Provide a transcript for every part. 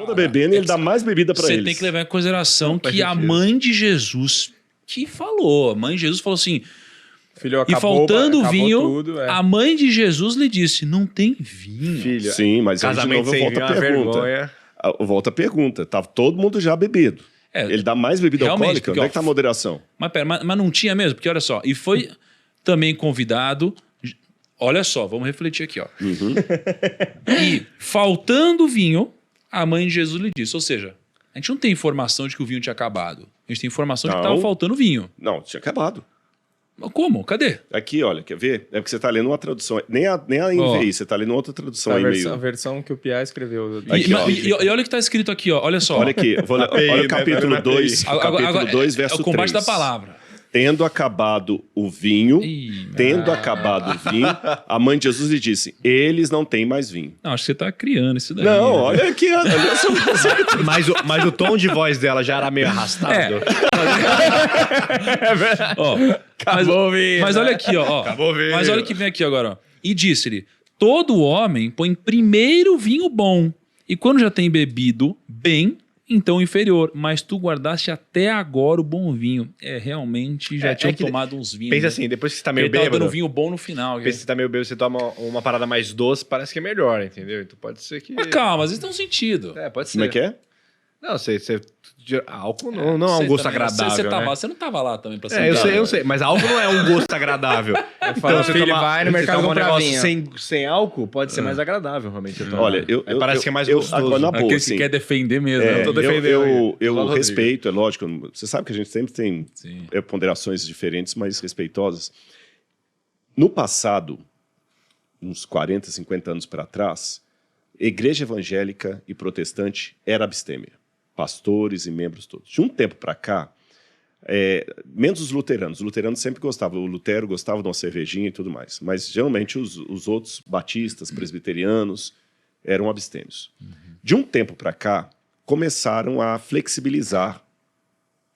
toda bebendo e ele dá mais bebida para eles. Você tem que levar em consideração que a mãe de Jesus que falou. A mãe de Jesus falou assim... Filho, E faltando vinho, tudo, a mãe de Jesus lhe disse, não tem vinho. Filho, Sim, mas aí de casamento novo eu sem volto vinho à é uma pergunta. vergonha. Volta a pergunta. Tá todo mundo já bebido. Ele dá mais bebida realmente, alcoólica? porque, Onde é que tá a moderação? Mas pera, mas não tinha mesmo? Porque olha só, e foi também convidado... Olha só, vamos refletir aqui, ó. E faltando vinho, a mãe de Jesus lhe disse. Ou seja, a gente não tem informação de que o vinho tinha acabado. A gente tem informação de que estava faltando vinho. Não, tinha acabado. Como? Cadê? Aqui, olha, quer ver? É porque você tá lendo uma tradução. Nem a NVI, você tá lendo outra tradução aí meio... A versão que o Pia escreveu. Aqui, e olha o que está escrito aqui, ó. Olha só. Olha aqui, olha o capítulo 2, Agora, verso 3. É o combate da palavra. Tendo acabado o vinho, a mãe de Jesus lhe disse, eles não têm mais vinho. Não, acho que você está criando isso daí. Não, olha aqui. Mas o tom de voz dela já era meio arrastado. Acabou vinho. Mas olha aqui, ó. Acabou vinho. Mas olha o que vem aqui agora, ó. E disse-lhe, todo homem põe primeiro o vinho bom, e quando já tem bebido bem, então inferior. Mas tu guardaste até agora o bom vinho. Realmente já tinham tomado uns vinhos. Pensa assim, depois que você tá meio ele bêbado... Ele tava dando vinho bom no final. Pensa que você tá meio bêbado, você toma uma parada mais doce, parece que é melhor, entendeu? Então pode ser que... Mas calma, às vezes tem um sentido. Pode ser. Como é que é? Não, álcool não é um gosto também, agradável, né? Você não tava lá também pra ser. Eu sei, mas álcool não é um gosto agradável. Então, filho, vai no mercado comprar vinho. Sem álcool, pode ser mais agradável, realmente. Olha, parece que é mais gostoso. Agora, na boa, Aquele assim, que quer defender mesmo. Eu tô defendendo. Eu respeito, é lógico. Você sabe que a gente sempre tem ponderações diferentes, mas respeitosas. No passado, uns 40, 50 anos para trás, igreja evangélica e protestante era abstêmia. Pastores e membros todos. De um tempo para cá, menos os luteranos. Os luteranos sempre gostavam. O Lutero gostava de uma cervejinha e tudo mais. Mas, geralmente, os outros batistas, presbiterianos, eram abstêmios. De um tempo para cá, começaram a flexibilizar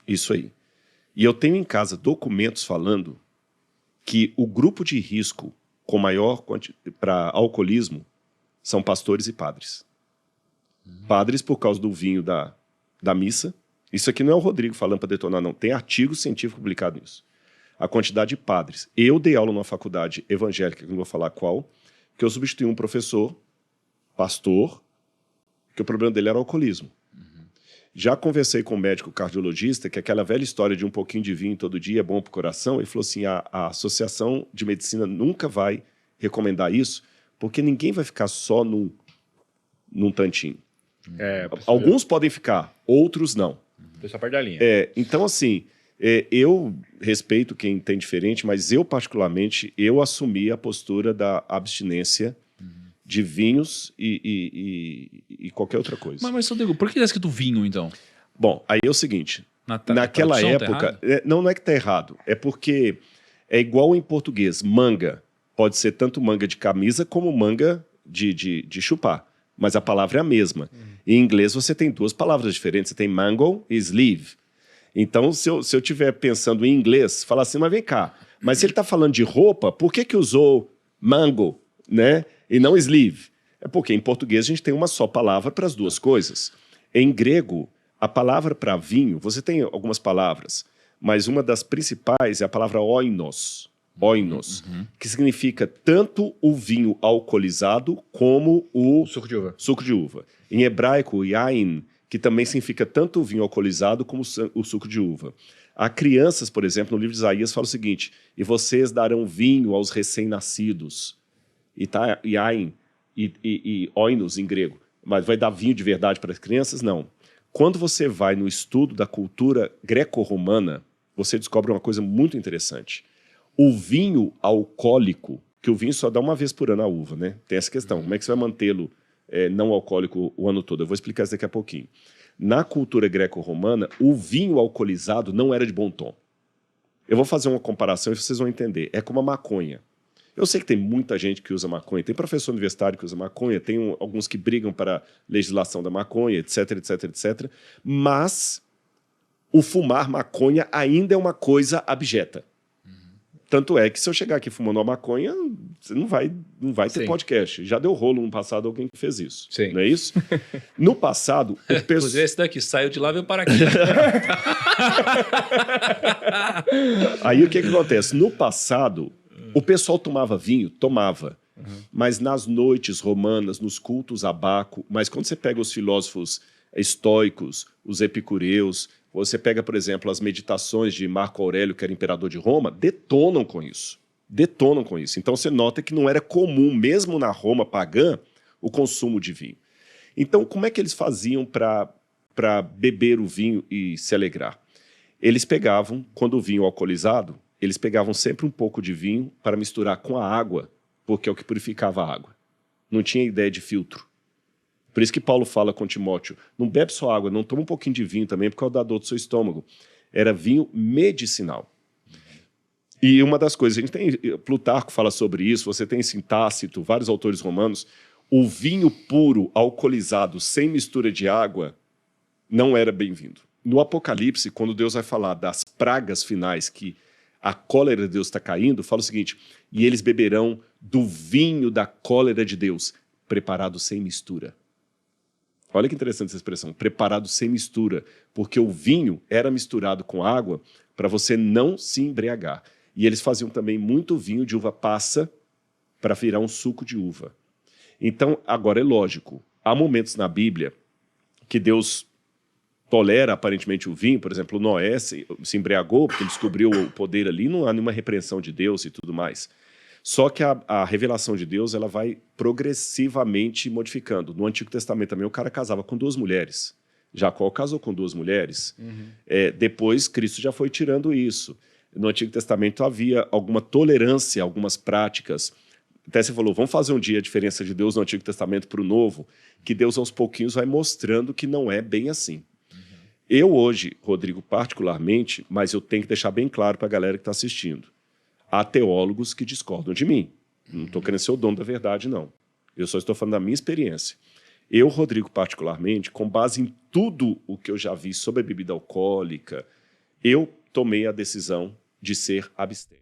isso aí. E eu tenho em casa documentos falando que o grupo de risco com maior para alcoolismo são pastores e padres. Padres por causa do vinho da missa. Isso aqui não é o Rodrigo falando para detonar, não. Tem artigo científico publicado nisso. A quantidade de padres. Eu dei aula numa faculdade evangélica, que não vou falar qual, que eu substituí um professor, pastor, que o problema dele era o alcoolismo. Já conversei com um médico cardiologista, que aquela velha história de um pouquinho de vinho todo dia é bom para o coração, ele falou assim, a Associação de Medicina nunca vai recomendar isso, porque ninguém vai ficar só num tantinho. Alguns podem ficar, outros não. Pessoal parte da linha. Então, assim, eu respeito quem tem diferente, mas eu, particularmente, eu assumi a postura da abstinência de vinhos e qualquer outra coisa. Mas Rodrigo, por que está escrito vinho, então? Bom, aí é o seguinte, naquela época... não é que está errado, é porque é igual em português, manga. Pode ser tanto manga de camisa como manga de chupar. Mas a palavra é a mesma. Em inglês você tem duas palavras diferentes. Você tem mango e sleeve. Então, se eu estiver pensando em inglês, falar assim, mas vem cá, mas se ele está falando de roupa, por que usou mango, né, e não sleeve? É porque em português a gente tem uma só palavra para as duas coisas. Em grego, a palavra para vinho, você tem algumas palavras, mas uma das principais é a palavra oinos. Oinos, que significa tanto o vinho alcoolizado como o suco de uva. Em hebraico, yain, que também significa tanto o vinho alcoolizado como o suco de uva. Há crianças, por exemplo, no livro de Isaías, fala o seguinte, e vocês darão vinho aos recém-nascidos. E tá yain e oinos em grego. Mas vai dar vinho de verdade para as crianças? Não. Quando você vai no estudo da cultura greco-romana, você descobre uma coisa muito interessante. O vinho alcoólico, que o vinho só dá uma vez por ano a uva, né? Tem essa questão. Como é que você vai mantê-lo não alcoólico o ano todo? Eu vou explicar isso daqui a pouquinho. Na cultura greco-romana, o vinho alcoolizado não era de bom tom. Eu vou fazer uma comparação e vocês vão entender. É como a maconha. Eu sei que tem muita gente que usa maconha. Tem professor universitário que usa maconha, tem alguns que brigam para a legislação da maconha, etc, etc, etc. Mas o fumar maconha ainda é uma coisa abjeta. Tanto é que se eu chegar aqui fumando uma maconha, você não vai ter podcast. Já deu rolo no passado alguém que fez isso. Sim. Não é isso? No passado, o pessoal... Inclusive esse daqui saiu de lá e veio para aqui. Aí o que acontece? No passado, o pessoal tomava vinho? Tomava. Mas nas noites romanas, nos cultos a Baco, mas quando você pega os filósofos estoicos, os epicureus, você pega, por exemplo, as meditações de Marco Aurélio, que era imperador de Roma, detonam com isso. Detonam com isso. Então você nota que não era comum, mesmo na Roma pagã, o consumo de vinho. Então, como é que eles faziam para beber o vinho e se alegrar? Eles pegavam, quando o vinho alcoolizado, eles pegavam sempre um pouco de vinho para misturar com a água, porque é o que purificava a água. Não tinha ideia de filtro. Por isso que Paulo fala com Timóteo, não bebe só água, não toma um pouquinho de vinho também, por causa da dor do seu estômago. Era vinho medicinal. E uma das coisas, a gente tem, Plutarco fala sobre isso, você tem em Tácito, vários autores romanos, o vinho puro, alcoolizado, sem mistura de água, não era bem-vindo. No Apocalipse, quando Deus vai falar das pragas finais, que a cólera de Deus está caindo, fala o seguinte, e eles beberão do vinho da cólera de Deus, preparado sem mistura. Olha que interessante essa expressão, preparado sem mistura, porque o vinho era misturado com água para você não se embriagar. E eles faziam também muito vinho de uva passa para virar um suco de uva. Então, agora é lógico, há momentos na Bíblia que Deus tolera aparentemente o vinho, por exemplo, Noé se embriagou porque descobriu o poder ali, não há nenhuma repreensão de Deus e tudo mais. Só que a revelação de Deus ela vai progressivamente modificando. No Antigo Testamento também o cara casava com 2 mulheres. Jacó casou com 2 mulheres. Depois Cristo já foi tirando isso. No Antigo Testamento havia alguma tolerância, algumas práticas. Até você falou, vamos fazer um dia a diferença de Deus no Antigo Testamento para o Novo, que Deus aos pouquinhos vai mostrando que não é bem assim. Eu hoje, Rodrigo, particularmente, mas eu tenho que deixar bem claro para a galera que está assistindo, há teólogos que discordam de mim. Não estou querendo ser o dono da verdade, não. Eu só estou falando da minha experiência. Eu, Rodrigo, particularmente, com base em tudo o que eu já vi sobre a bebida alcoólica, eu tomei a decisão de ser abstêmio.